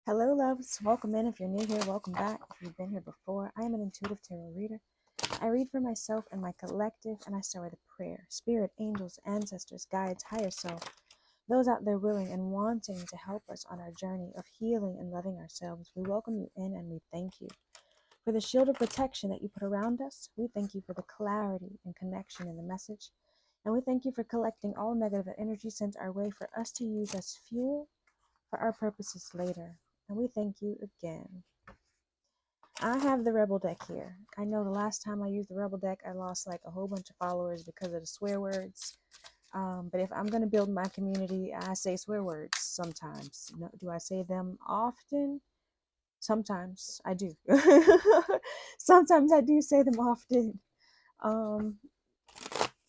Hello, loves. Welcome in. If you're new here, welcome back. If you've been here before, I am an intuitive tarot reader. I read for myself and my collective, and I start with a prayer. Spirit, angels, ancestors, guides, higher self, those out there willing and wanting to help us on our journey of healing and loving ourselves, we welcome you in and we thank you for the shield of protection that you put around us. We thank you for the clarity and connection in the message. And we thank you for collecting all negative energy sent our way for us to use as fuel for our purposes later. And we thank you again. I have the Rebel deck here. I know the last time I used the Rebel deck, I lost like a whole bunch of followers because of the swear words. But if I'm going to build my community, I say swear words sometimes. No, do I say them often? Sometimes I do. Sometimes I do say them often. Um,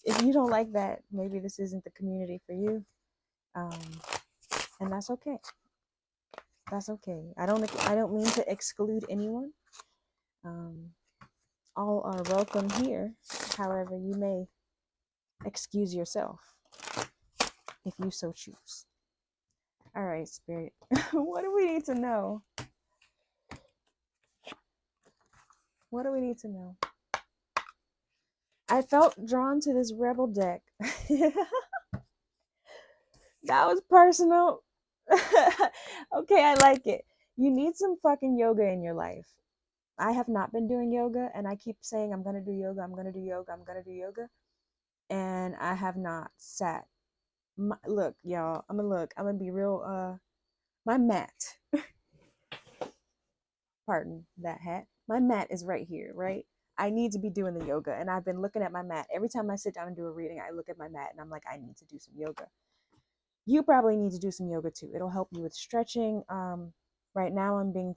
if you don't like that, maybe this isn't the community for you. And that's okay. That's okay. I don't mean to exclude anyone. All are welcome here. However, you may excuse yourself if you so choose. All right, Spirit. What do we need to know? What do we need to know? I felt drawn to this Rebel deck. That was personal. Okay, I like it. You need some fucking yoga in your life. I have not been doing yoga, and I keep saying I'm going to do yoga, I'm going to do yoga, I'm going to do yoga. And I have not sat. Look, y'all, I'm gonna be real. My mat, pardon that hat, my mat is right here, right? I need to be doing the yoga, and I've been looking at my mat. Every time I sit down and do a reading, I look at my mat and I'm like, I need to do some yoga. You probably need to do some yoga too. It'll help you with stretching. Right now I'm being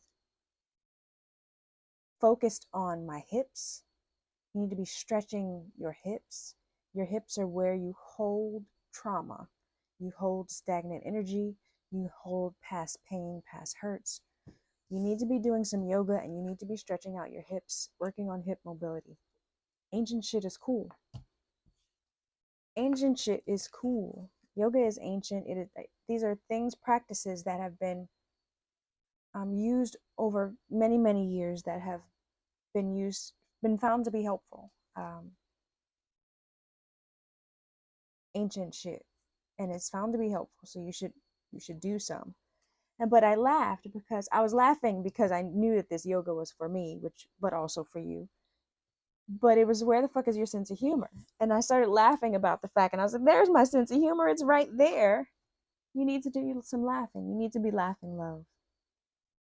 focused on my hips. You need to be stretching your hips. Your hips are where you hold trauma, you hold stagnant energy, you hold past pain, past hurts. You need to be doing some yoga, and you need to be stretching out your hips, working on hip mobility. Ancient shit is cool. Ancient shit is cool. Yoga is ancient. It is. These are things, practices that have been used over many, many years, that have been found to be helpful. Ancient shit, and it's found to be helpful. So you should do some. But I laughed because I was laughing because I knew that this yoga was for me, but also for you. But it was, where the fuck is your sense of humor? And I started laughing about the fact, and I was like, there's my sense of humor. It's right there. You need to do some laughing. You need to be laughing, love.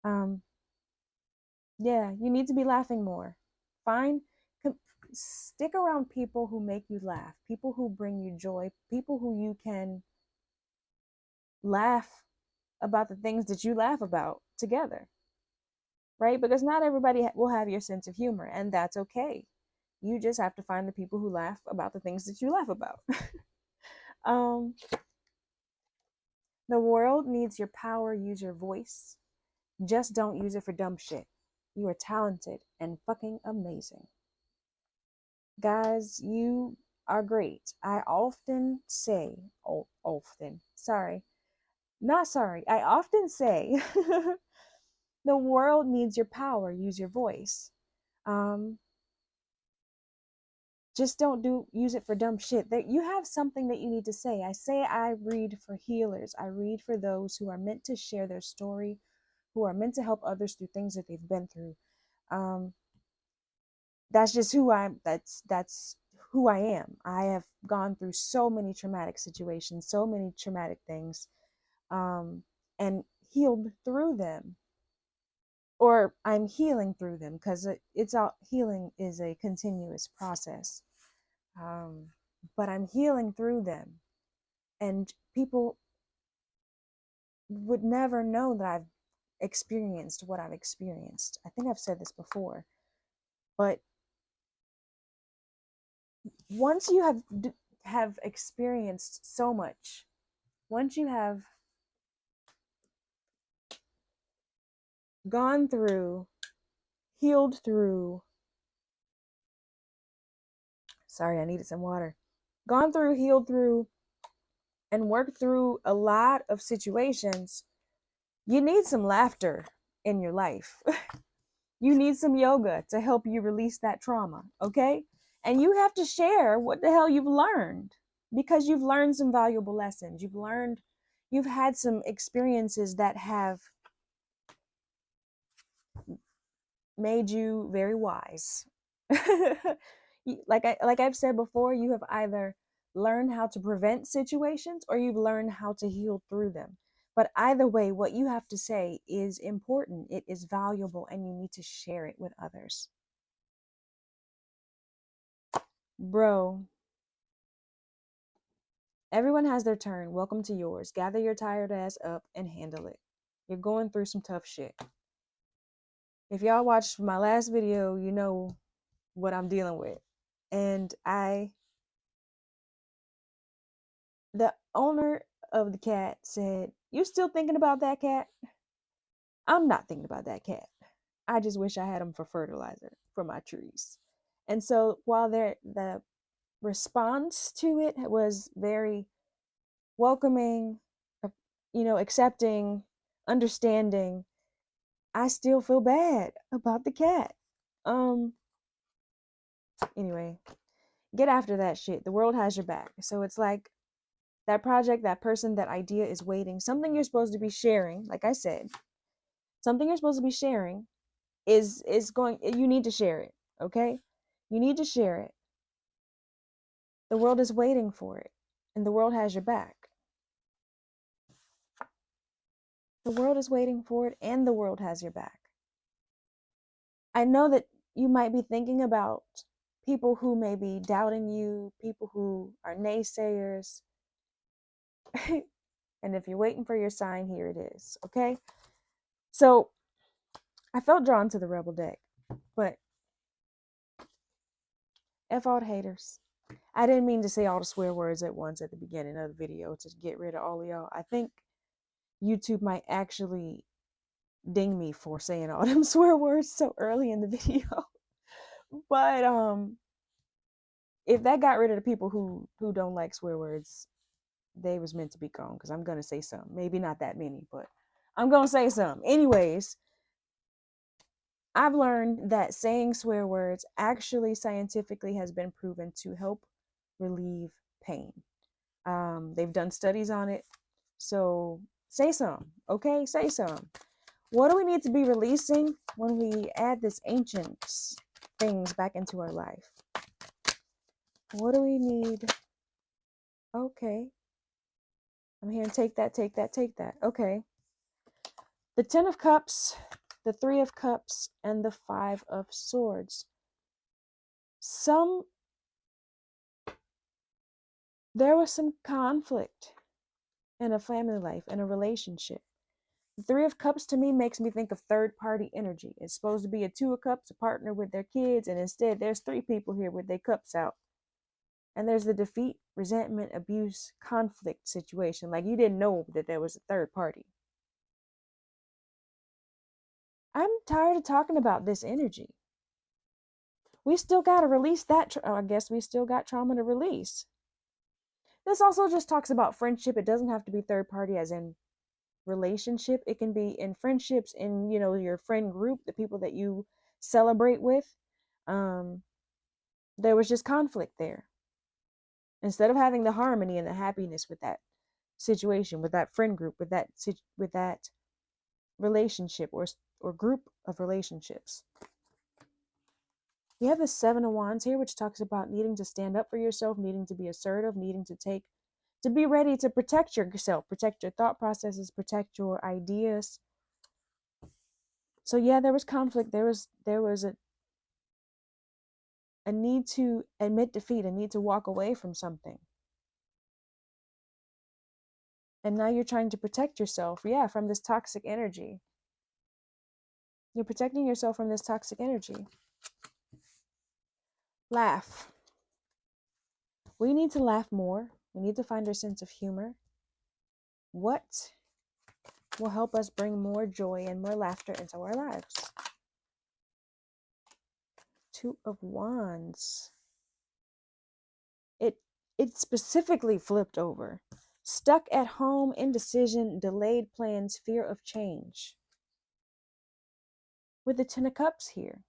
Um, yeah, you need to be laughing more. Find, stick around people who make you laugh, people who bring you joy, people who you can laugh about the things that you laugh about together, right? Because not everybody will have your sense of humor, and that's okay. You just have to find the people who laugh about the things that you laugh about. um, the world needs your power. Use your voice. Just don't use it for dumb shit. You are talented and fucking amazing. Guys, you are great. I often say, I often say, the world needs your power. Use your voice. Um, just don't use it for dumb shit. That you have something that you need to say. I read for healers. I read for those who are meant to share their story, who are meant to help others through things that they've been through. That's just who that's who I am. I have gone through so many traumatic situations, so many traumatic things, and healed through them, or I'm healing through them, because it's all, healing is a continuous process. But I'm healing through them, and people would never know that I've experienced what I've experienced. I think I've said this before, but once you have experienced so much, once you have gone through, healed through, sorry, I needed some water, gone through, healed through, and worked through a lot of situations, You need some laughter in your life. You need some yoga to help you release that trauma, okay? And you have to share what the hell you've learned, because you've learned some valuable lessons. You've had some experiences that have made you very wise. Like I've said before, you have either learned how to prevent situations or you've learned how to heal through them. But either way, what you have to say is important, it is valuable, and you need to share it with others. Bro, everyone has their turn. Welcome to yours. Gather your tired ass up and handle it. You're going through some tough shit. If y'all watched my last video, you know what I'm dealing with. And the owner of the cat said, "You still thinking about that cat?" I'm not thinking about that cat. I just wish I had him for fertilizer for my trees. And so while the response to it was very welcoming, accepting, understanding, I still feel bad about the cat. Anyway, get after that shit. The world has your back. So it's like that project, that person, that idea is waiting. Something you're supposed to be sharing, like I said, something you're supposed to be sharing is going, you need to share it, okay? You need to share it. The world is waiting for it, and the world has your back. The world is waiting for it, and the world has your back. I know that you might be thinking about people who may be doubting you, people who are naysayers. And if you're waiting for your sign, here it is, okay? So I felt drawn to the Rebel deck, but F all the haters. I didn't mean to say all the swear words at once at the beginning of the video to get rid of all of y'all. I think YouTube might actually ding me for saying all them swear words so early in the video. But if that got rid of the people who don't like swear words, they was meant to be gone, because I'm gonna say some. Maybe not that many, but I'm gonna say some. Anyways, I've learned that saying swear words actually scientifically has been proven to help relieve pain. They've done studies on it. So say some, okay? Say some. What do we need to be releasing when we add this ancient things back into our life? What do we need? Okay. I'm hearing take that, take that, take that. Okay. The 10 of Cups, the 3 of Cups, and the 5 of Swords. There was some conflict in a family life, in a relationship. The 3 of Cups to me makes me think of third party energy. It's supposed to be a 2 of Cups, a partner with their kids, and instead there's 3 people here with their cups out. And there's the defeat, resentment, abuse, conflict situation. Like you didn't know that there was a third party. I'm tired of talking about this energy. We still got to release that. I guess we still got trauma to release. This also just talks about friendship. It doesn't have to be third party as in relationship. It can be in friendships, in your friend group, the people that you celebrate with. There was just conflict there. Instead of having the harmony and the happiness with that situation, with that friend group, with that relationship or group of relationships. You have the 7 of Wands here, which talks about needing to stand up for yourself, needing to be assertive, needing to be ready to protect yourself, protect your thought processes, protect your ideas. So yeah, there was conflict. There was a need to admit defeat, a need to walk away from something. And now you're trying to protect yourself, from this toxic energy. You're protecting yourself from this toxic energy. Laugh. We need to laugh more. We need to find our sense of humor. What will help us bring more joy and more laughter into our lives? 2 of Wands. It specifically flipped over. Stuck at home, indecision, delayed plans, fear of change. With the Ten of Cups here,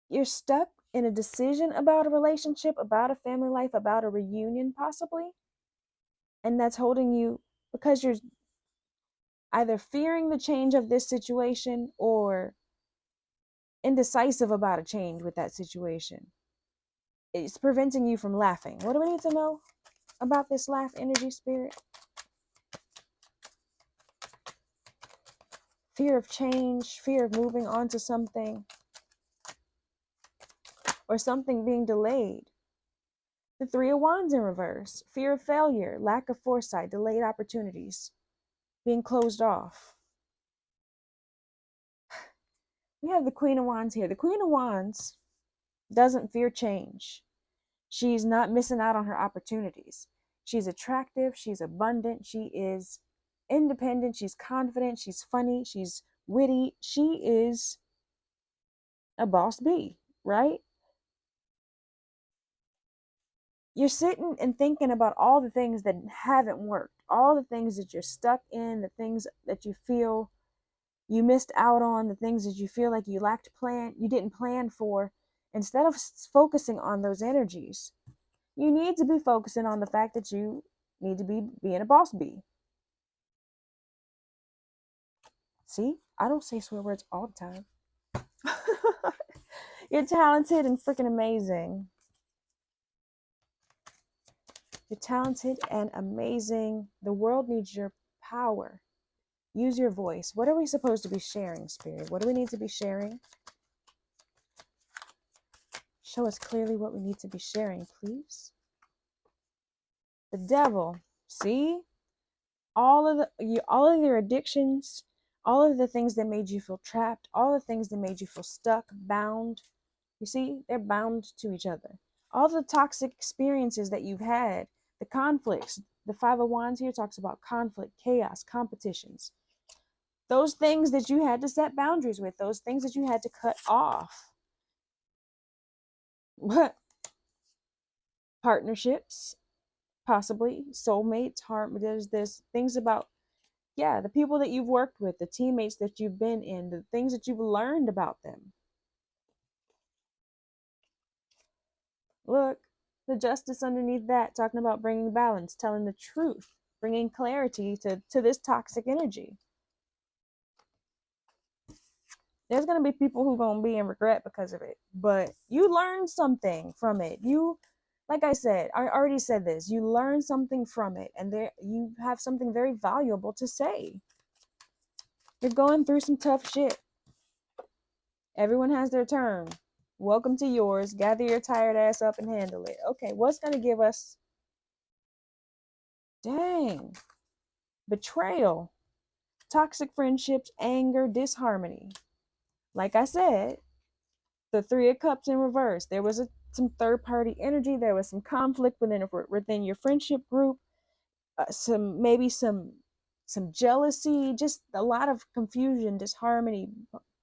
you're stuck in a decision about a relationship, about a family life, about a reunion, possibly. And that's holding you because you're either fearing the change of this situation or indecisive about a change with that situation. It's preventing you from laughing. What do we need to know about this laugh energy, Spirit? Fear of change, fear of moving on to something, or something being delayed. The Three of Wands in reverse. Fear of failure, lack of foresight, delayed opportunities, being closed off. We have the Queen of Wands here. The Queen of Wands doesn't fear change. She's not missing out on her opportunities. She's attractive. She's abundant. She is independent. She's confident. She's funny. She's witty. She is a boss bee, right? You're sitting and thinking about all the things that haven't worked, all the things that you're stuck in, the things that you feel you missed out on, the things that you feel like you didn't plan for. Instead of focusing on those energies, you need to be focusing on the fact that you need to be being a boss bee. See, I don't say swear words all the time. You're talented and freaking amazing. You're talented and amazing. The world needs your power. Use your voice. What are we supposed to be sharing, Spirit? What do we need to be sharing? Show us clearly what we need to be sharing, please. The devil. See? All of your addictions, all of the things that made you feel trapped, all the things that made you feel stuck, bound. You see, they're bound to each other. All the toxic experiences that you've had, the conflicts. The Five of Wands here talks about conflict, chaos, competitions. Those things that you had to set boundaries with, those things that you had to cut off. What? Partnerships, possibly, soulmates, there's things about, yeah, the people that you've worked with, the teammates that you've been in, the things that you've learned about them. Look, the Justice underneath that, talking about bringing balance, telling the truth, bringing clarity to this toxic energy. There's going to be people who are going to be in regret because of it, but you learned something from it. Like I said, I already said this, you learn something from it, and there you have something very valuable to say. You're going through some tough shit. Everyone has their turn. Welcome to yours. Gather your tired ass up and handle it. Okay, what's going to give us? Dang. Betrayal. Toxic friendships, anger, disharmony. Like I said, the Three of Cups in reverse. There was some third-party energy. There was some conflict within your friendship group. Some jealousy. Just a lot of confusion, disharmony,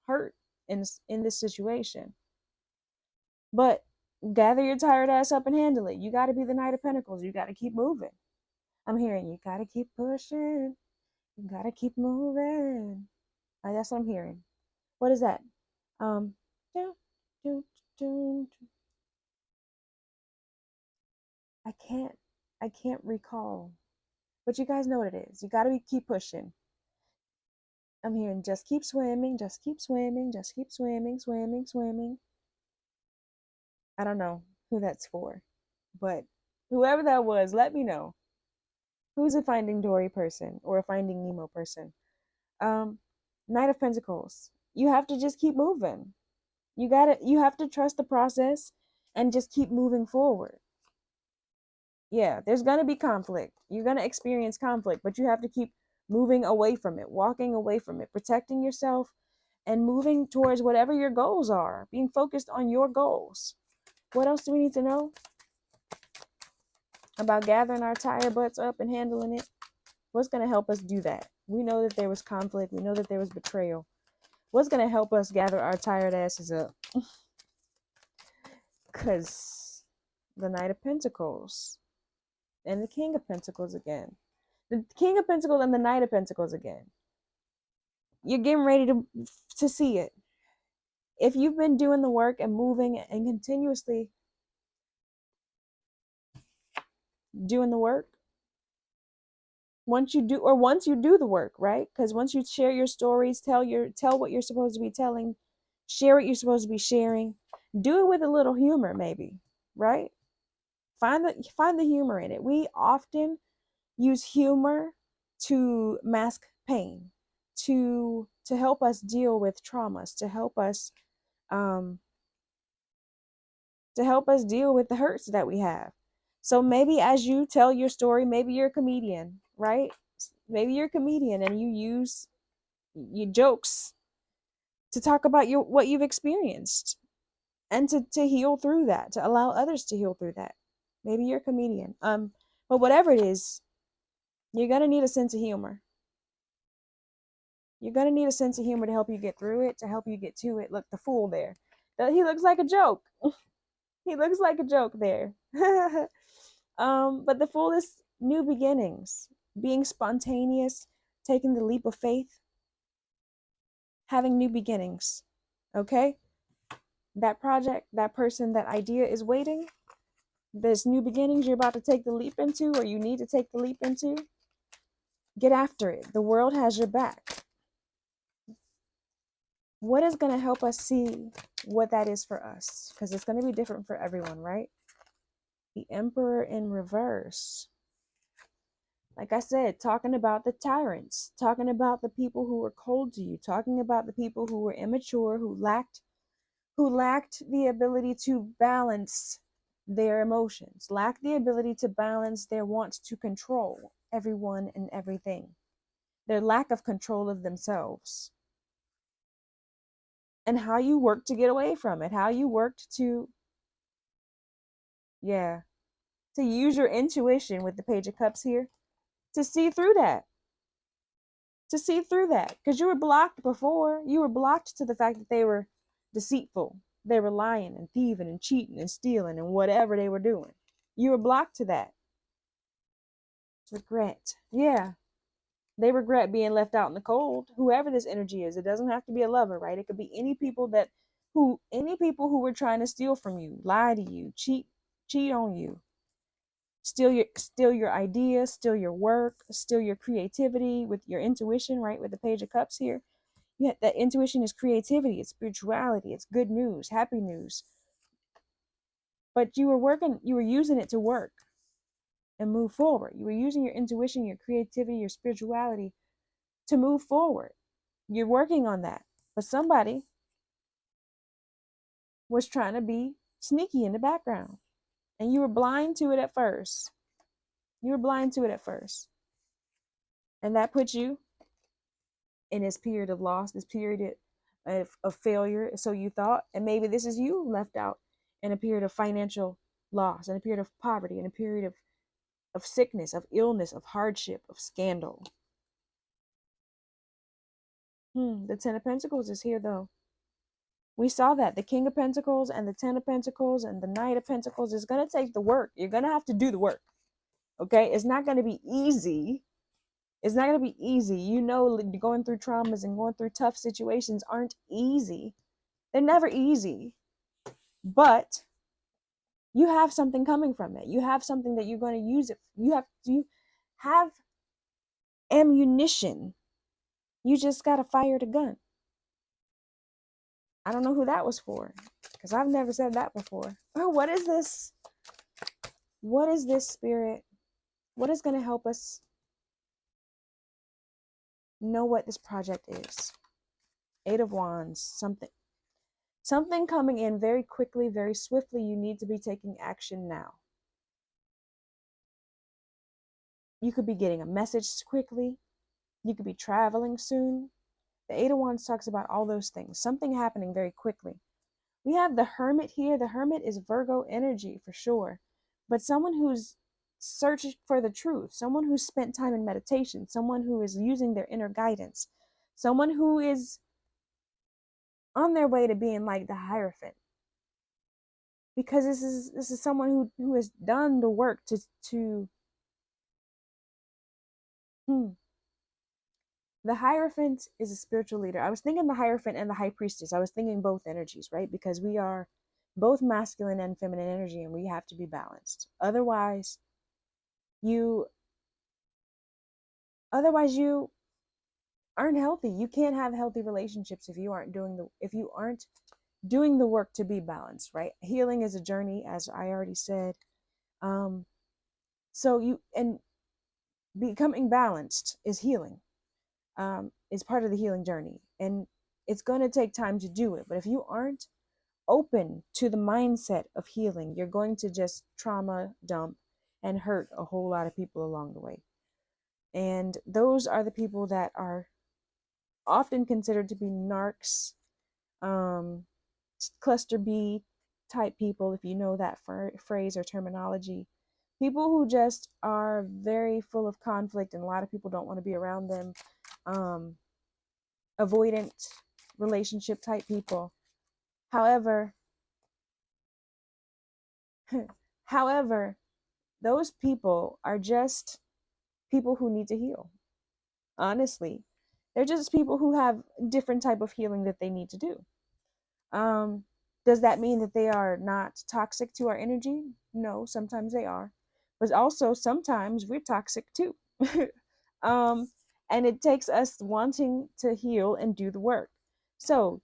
hurt in this situation. But gather your tired ass up and handle it. You got to be the Knight of Pentacles. You got to keep moving. I'm hearing you got to keep pushing. You got to keep moving. That's what I'm hearing. What is that? Do, do, do. I can't recall. But you guys know what it is. You got to keep pushing. I'm hearing just keep swimming, just keep swimming, just keep swimming, swimming, swimming. I don't know who that's for, but whoever that was, let me know. Who's a Finding Dory person or a Finding Nemo person? Knight of Pentacles. You have to just keep moving. You have to trust the process and just keep moving forward. Yeah, there's going to be conflict. You're going to experience conflict, but you have to keep moving away from it, walking away from it, protecting yourself, and moving towards whatever your goals are, being focused on your goals. What else do we need to know about gathering our tired butts up and handling it? What's going to help us do that? We know that there was conflict. We know that there was betrayal. What's going to help us gather our tired asses up? Because the Knight of Pentacles. and the King of Pentacles again. The King of Pentacles and the Knight of Pentacles again. You're getting ready to see it. If you've been doing the work and moving and continuously doing the work, once you do the work, right? Because once you share your stories, tell what you're supposed to be telling, share what you're supposed to be sharing, do it with a little humor, maybe, right? Find the humor in it. We often use humor to mask pain, to help us deal with traumas, um to help us deal with the hurts that we have. So maybe as you tell your story, maybe you're a comedian, right? Maybe you're a comedian and you use your jokes to talk about what you've experienced and to heal through that, to allow others to heal through that. Maybe you're a comedian. But whatever it is, you're gonna need a sense of humor. You're gonna need a sense of humor to help you get through it, to help you get to it. Look, the fool there. He looks like a joke. He looks like a joke there. But the fool is new beginnings, being spontaneous, taking the leap of faith, having new beginnings. Okay? That project, that person, that idea is waiting. There's new beginnings you're about to take the leap into, or you need to take the leap into. Get after it. The world has your back. What is going to help us see what that is for us? Because it's going to be different for everyone, right? The Emperor in reverse. Like I said, talking about the tyrants, talking about the people who were cold to you, talking about the people who were immature, who lacked the ability to balance their emotions, lacked the ability to balance their want to control everyone and everything, their lack of control of themselves, and how you worked to get away from it, how you worked to, to use your intuition with the Page of Cups here to see through that. Because you were blocked before. You were blocked to the fact that they were deceitful. They were lying and thieving and cheating and stealing and whatever they were doing. You were blocked to that. Regret. Yeah. They regret being left out in the cold. Whoever this energy is, it doesn't have to be a lover, right? It could be any people who were trying to steal from you, lie to you, cheat on you, steal your ideas, steal your work, steal your creativity with your intuition, right? With the Page of Cups here. Yeah, that intuition is creativity, it's spirituality, it's good news, happy news. But you were using it to work and move forward. You were using your intuition, your creativity, your spirituality to move forward. You're working on that. But somebody was trying to be sneaky in the background. And you were blind to it at first. And that put you in this period of loss, this period of failure, so you thought. And maybe this is you left out in a period of financial loss, in a period of poverty, in a period of sickness, of illness, of hardship, of scandal. The Ten of Pentacles is here, though. We saw that the King of Pentacles and the Ten of Pentacles and the Knight of Pentacles is going to take the work. You're going to have to do the work. Okay? It's not going to be easy. It's not going to be easy. You know, going through traumas and going through tough situations aren't easy. They're never easy. But you have something coming from it. You have something that you're going to use it. You have ammunition. You just got to fire the gun. I don't know who that was for, because I've never said that before. Oh, what is this? What is this, Spirit? What is going to help us know what this project is? Eight of Wands, something coming in very quickly, very swiftly. You need to be taking action now. You could be getting a message quickly. You could be traveling soon. The Eight of Wands talks about all those things. Something happening very quickly. We have the Hermit here. The Hermit is Virgo energy for sure. But someone who's searching for the truth. Someone who's spent time in meditation. Someone who is using their inner guidance. Someone who is on their way to being like the Hierophant. Because this is someone who has done the work to Hmm. The Hierophant is a spiritual leader. I was thinking the Hierophant and the High Priestess. I was thinking both energies, right? Because we are both masculine and feminine energy, and we have to be balanced. You, you aren't healthy. You can't have healthy relationships if you aren't doing the work to be balanced, right? Healing is a journey, as I already said. Um, so you and becoming balanced is healing. Is part of the healing journey, and it's going to take time to do it. But if you aren't open to the mindset of healing, you're going to just trauma dump and hurt a whole lot of people along the way. And those are the people that are often considered to be narcs, um, cluster B type people, if you know that phrase or terminology. People who just are very full of conflict, and a lot of people don't want to be around them. Um, Avoidant relationship type people. However, however, those people are just people who need to heal. Honestly, they're just people who have different type of healing that they need to do. Um, does that mean that they are not toxic to our energy? No, sometimes they are, but also sometimes we're toxic too. um, and it takes us wanting to heal and do the work. So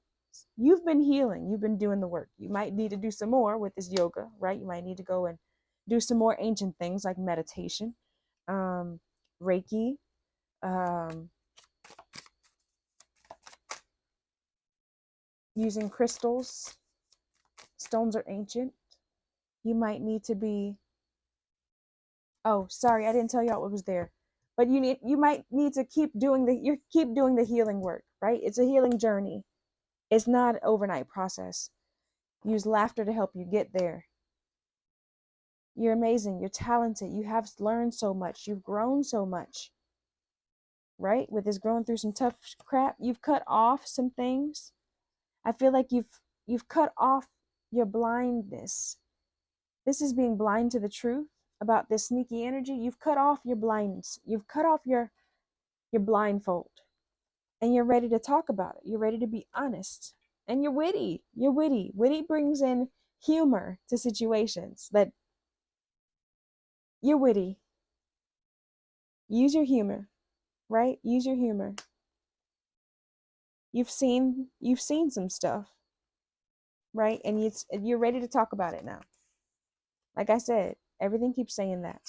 you've been healing, you've been doing the work. You might need to do some more with this yoga, right? You might need to go and do some more ancient things like meditation, um, Reiki, um, using crystals. Stones are ancient. You might need to be, oh, sorry, I didn't tell y'all what was there. But you might need to keep doing the healing work, right? It's a healing journey. It's not an overnight process. Use laughter to help you get there. You're amazing. You're talented. You have learned so much. You've grown so much, right? With this growing through some tough crap, you've cut off some things. I feel like you've cut off your blindness. This is being blind to the truth about this sneaky energy. You've cut off your blinds. You've cut off your blindfold, and you're ready to talk about it. You're ready to be honest, and you're witty. You're witty. Witty brings in humor to situations that you're witty. Use your humor, right? Use your humor. You've seen some stuff, right? And you're ready to talk about it now. Like I said, everything keeps saying that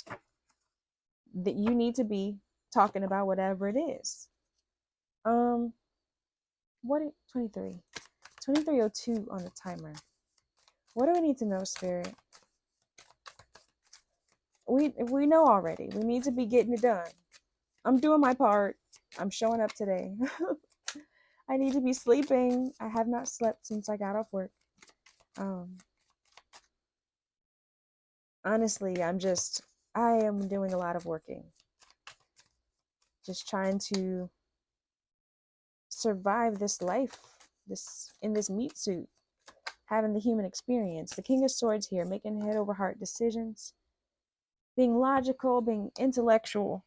you need to be talking about whatever it is. What 2302 on the timer. What do we need to know, Spirit? We know already. We need to be getting it done. I'm doing my part. I'm showing up today. I need to be sleeping. I have not slept since I got off work. Um, Honestly, I am doing a lot of working. Just trying to survive this life, this in this meat suit, having the human experience. The King of Swords here, making head over heart decisions, being logical, being intellectual,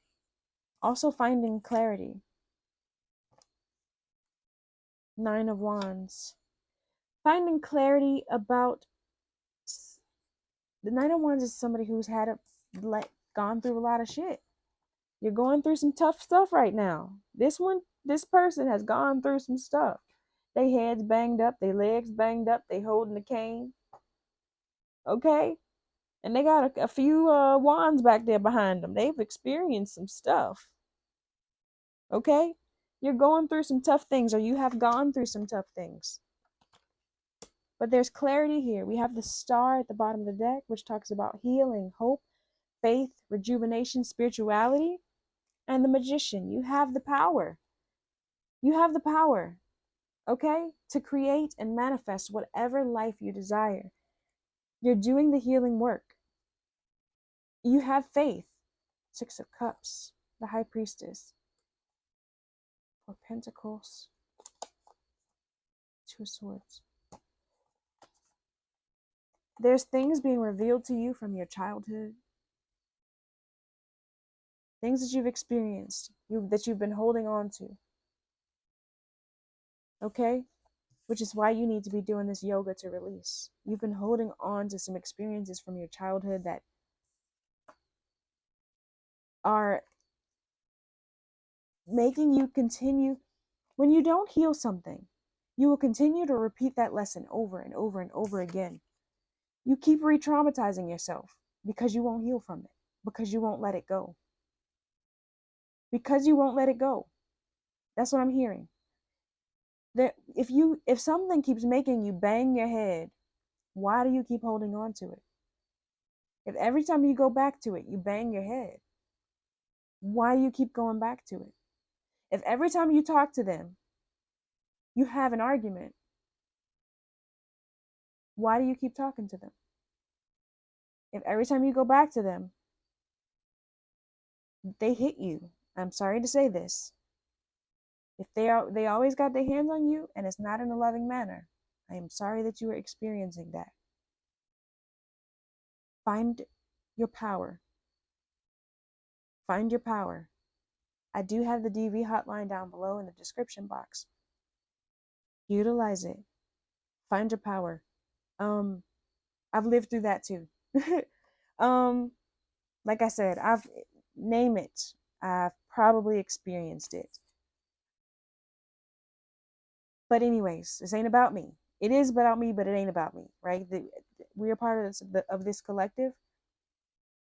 also finding clarity. Nine of Wands. Finding clarity about the Nine of Wands is somebody who's gone through a lot of shit. You're going through some tough stuff right now. This person has gone through some stuff. They heads banged up, they legs banged up, they holding the cane. Okay? And they got a few wands back there behind them. They've experienced some stuff. Okay? You're going through some tough things, or you have gone through some tough things. But there's clarity here. We have the Star at the bottom of the deck, which talks about healing, hope, faith, rejuvenation, spirituality, and the Magician. You have the power. You have the power, okay, to create and manifest whatever life you desire. You're doing the healing work. You have faith. Six of Cups, the High Priestess, Four Pentacles, Two of Swords. There's things being revealed to you from your childhood. things that you've experienced, that you've been holding on to. Okay? Which is why you need to be doing this yoga to release. You've been holding on to some experiences from your childhood that are making you continue. When you don't heal something, you will continue to repeat that lesson over and over and over again. You keep re-traumatizing yourself because you won't heal from it, because you won't let it go. Because you won't let it go. That's what I'm hearing. If something keeps making you bang your head, why do you keep holding on to it? If every time you go back to it, you bang your head, why do you keep going back to it? If every time you talk to them, you have an argument, why do you keep talking to them? If every time you go back to them, they hit you, I'm sorry to say this. If they always got their hands on you and it's not in a loving manner, I am sorry that you are experiencing that. Find your power. Find your power. I do have the DV hotline down below in the description box. Utilize it. Find your power. I've lived through that too. Like I said, name it. I've probably experienced it. But anyways, this ain't about me. It is about me, but it ain't about me, right? We're part of this collective.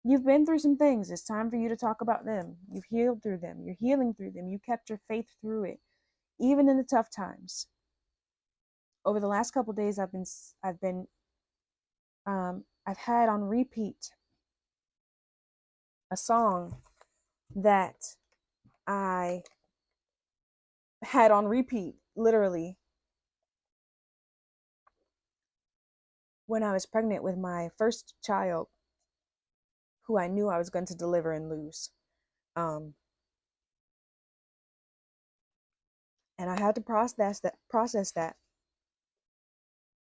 You've been through some things. It's time for you to talk about them. You've healed through them. You're healing through them. You kept your faith through it, even in the tough times. Over the last couple of days, I've had on repeat a song that I had on repeat, literally, when I was pregnant with my first child, who I knew I was going to deliver and lose. And I had to process that.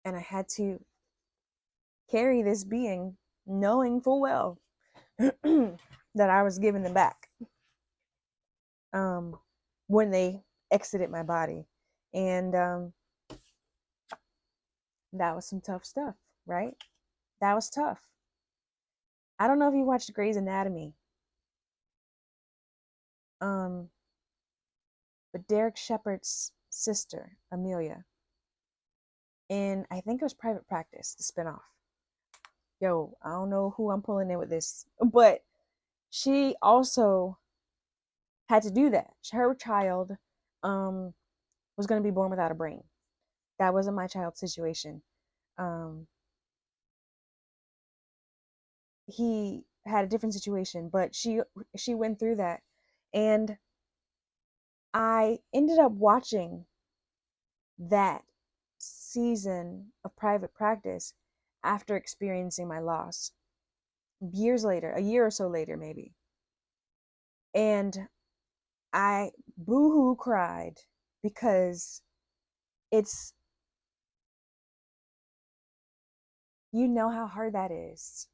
And I had to carry this being, knowing full well that I was giving them back when they exited my body. And that was some tough stuff, right? That was tough. I don't know if you watched Grey's Anatomy. But Derek Shepherd's sister, Amelia, and I think it was Private Practice, the spinoff. Yo, I don't know who I'm pulling in with this, but she also had to do that. Her child was going to be born without a brain. That wasn't my child's situation. He had a different situation, but she went through that, and I ended up watching that season of Private Practice after experiencing my loss years later, a year or so later maybe. And I boohoo cried because it's, you know how hard that is.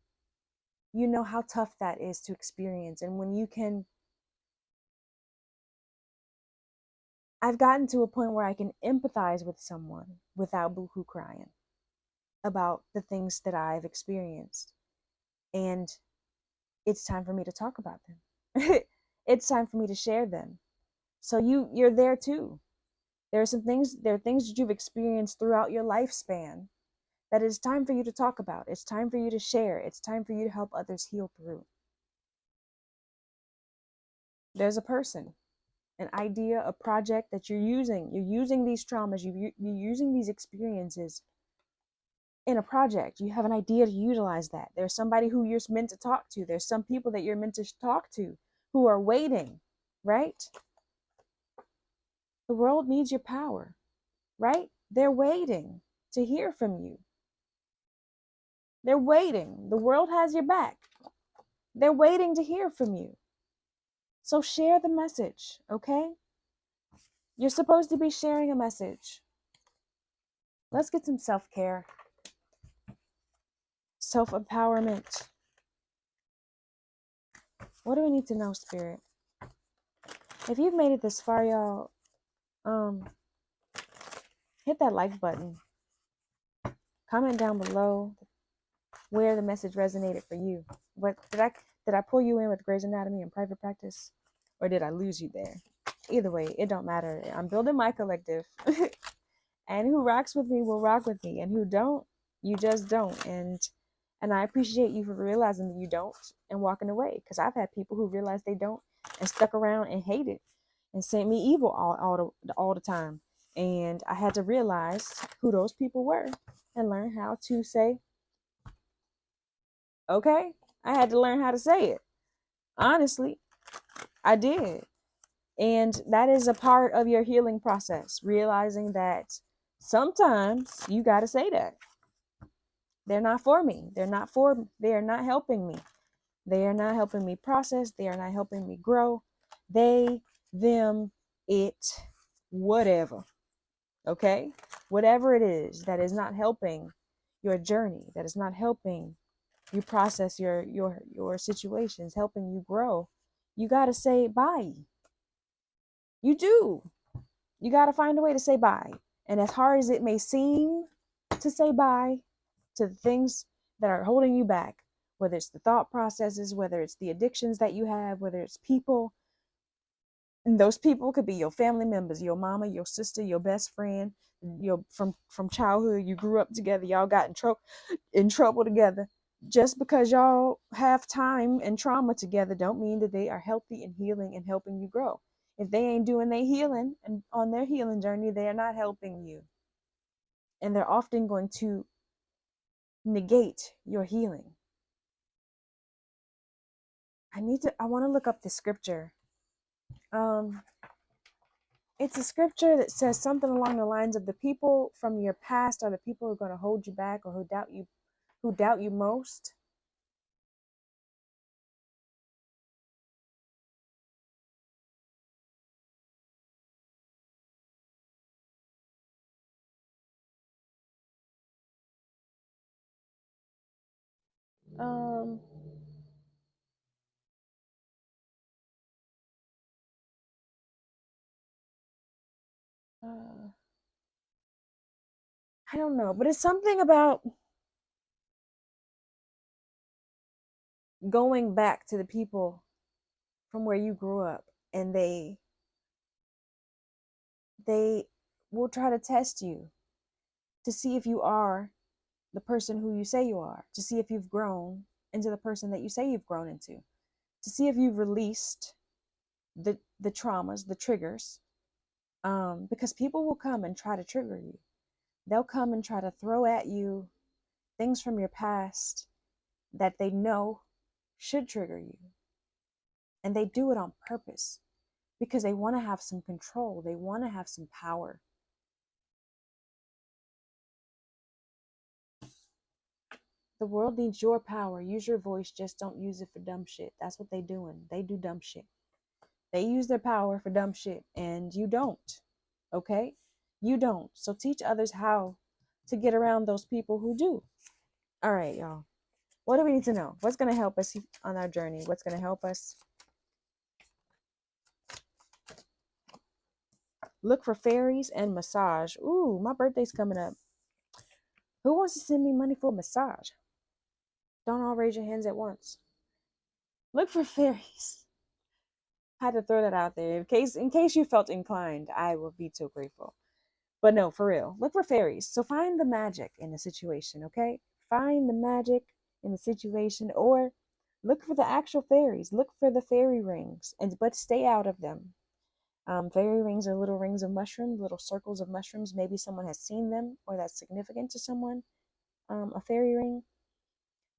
You know how tough that is to experience. And when you can, I've gotten to a point where I can empathize with someone without boohoo crying about the things that I've experienced. And it's time for me to talk about them. It's time for me to share them. So you're there too. There are things that you've experienced throughout your lifespan that it's time for you to talk about. It's time for you to share. It's time for you to help others heal through. There's a person, an idea, a project that you're using. You're using these traumas, you're using these experiences in a project. You have an idea to utilize that. There's somebody who you're meant to talk to. There's some people that you're meant to talk to who are waiting, right? The world needs your power, right? They're waiting to hear from you. They're waiting. The world has your back. They're waiting to hear from you. So share the message, okay? You're supposed to be sharing a message. Let's get some self-care, self-empowerment. What do we need to know, Spirit? If you've made it this far, y'all, hit that like button. Comment down below where the message resonated for you. What did I pull you in with Grey's Anatomy and private practice, or did I lose you there? Either way, it don't matter. I'm building my collective, and who rocks with me will rock with me, and who don't, you just don't. And I appreciate you for realizing that you don't and walking away, because I've had people who realized they don't and stuck around and hated and sent me evil all the time. And I had to realize who those people were and learn how to say, okay, I had to learn how to say it. Honestly, I did. And that is a part of your healing process, realizing that sometimes you got to say that. They're not for me. They are not helping me. They are not helping me process. They are not helping me grow. They, them, it, whatever. Okay? Whatever it is that is not helping your journey, that is not helping you process your situations, helping you grow, you got to say bye. You do. You got to find a way to say bye. And as hard as it may seem to say bye to the things that are holding you back, whether it's the thought processes, whether it's the addictions that you have, whether it's people, and those people could be your family members, your mama, your sister, your best friend, your from childhood, you grew up together, y'all got in trouble together. Just because y'all have time and trauma together don't mean that they are healthy and healing and helping you grow. If they ain't doing their healing and on their healing journey, they are not helping you. And they're often going to negate your healing. I want to look up the scripture. It's a scripture that says something along the lines of the people from your past are the people who are going to hold you back or who doubt you most. Um uh, I don't know, but it's something about going back to the people from where you grew up, and they will try to test you to see if you are the person who you say you are, to see if you've grown into the person that you say you've grown into, to see if you've released the traumas, the triggers, because people will come and try to trigger you. They'll come and try to throw at you things from your past that they know should trigger you, and they do it on purpose because they want to have some control, they want to have some power. The world needs your power. Use your voice, just don't use it for dumb shit. That's what they doing. They do dumb shit. They use their power for dumb shit, and you don't. Okay? You don't. So teach others how to get around those people who do. All right, y'all. What do we need to know? What's going to help us on our journey? What's going to help us? Look for fairies and massage. Ooh, my birthday's coming up. Who wants to send me money for a massage? Don't all raise your hands at once. Look for fairies. I had to throw that out there. In case you felt inclined, I would be so grateful. But no, for real. Look for fairies. So find the magic in the situation, okay? Find the magic in the situation, or look for the actual fairies. Look for the fairy rings, but stay out of them. Fairy rings are little rings of mushrooms, little circles of mushrooms. Maybe someone has seen them or that's significant to someone, a fairy ring.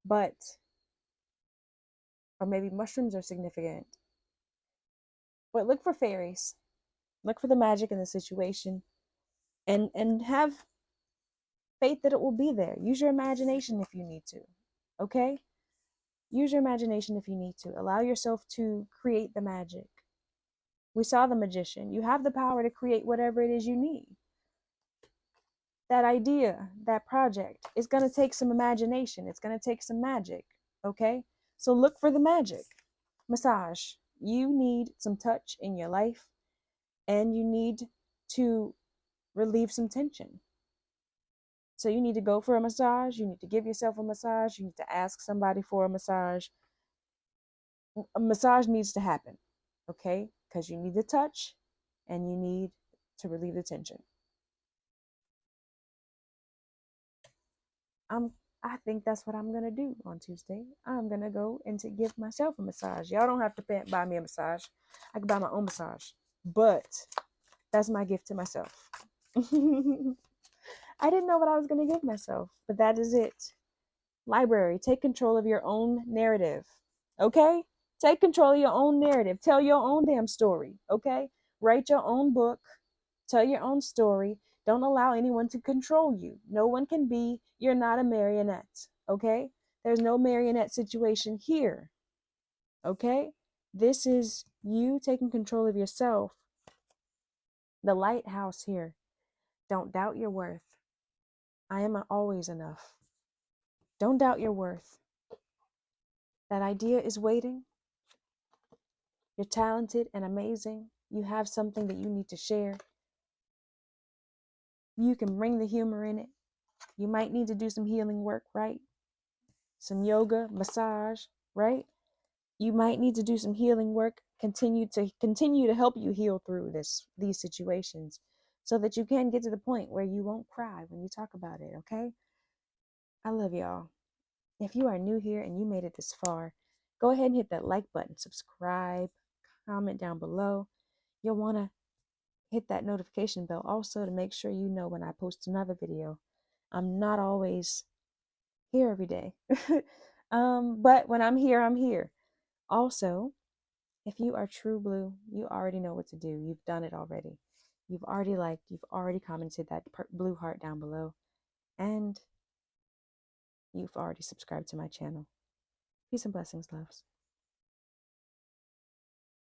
But, or maybe mushrooms are significant. But look for fairies. Look for the magic in the situation, and have faith that it will be there. Use your imagination if you need to. Okay? Use your imagination if you need to. Allow yourself to create the magic. We saw the magician. You have the power to create whatever it is you need. That idea, that project, is going to take some imagination. It's going to take some magic. Okay? So look for the magic. Massage. You need some touch in your life, and you need to relieve some tension. So you need to go for a massage. You need to give yourself a massage. You need to ask somebody for a massage. A massage needs to happen, okay? Because you need the touch and you need to relieve the tension. I'm I think that's what I'm gonna do on Tuesday. I'm gonna go and to give myself a massage. Y'all don't have to buy me a massage. I can buy my own massage. But that's my gift to myself. I didn't know what I was gonna give myself, but that is it. Library, take control of your own narrative. Okay? Take control of your own narrative. Tell your own damn story. Okay? Write your own book. Tell your own story. Don't allow anyone to control you. No one can be, you're not a marionette. Okay? There's no marionette situation here. Okay? This is you taking control of yourself. The lighthouse here. Don't doubt your worth. I am always enough. Don't doubt your worth. That idea is waiting. You're talented and amazing. You have something that you need to share. You can bring the humor in it. You might need to do some healing work, right? Some yoga, massage, right? You might need to do some healing work, continue to help you heal through these situations so that you can get to the point where you won't cry when you talk about it, okay? I love y'all. If you are new here and you made it this far, go ahead and hit that like button, subscribe, comment down below. You'll want to hit that notification bell also to make sure you know when I post another video. I'm not always here every day. But when I'm here, I'm here. Also, if you are true blue, you already know what to do. You've done it already. You've already liked, you've already commented that blue heart down below, and you've already subscribed to my channel. Peace and blessings, loves.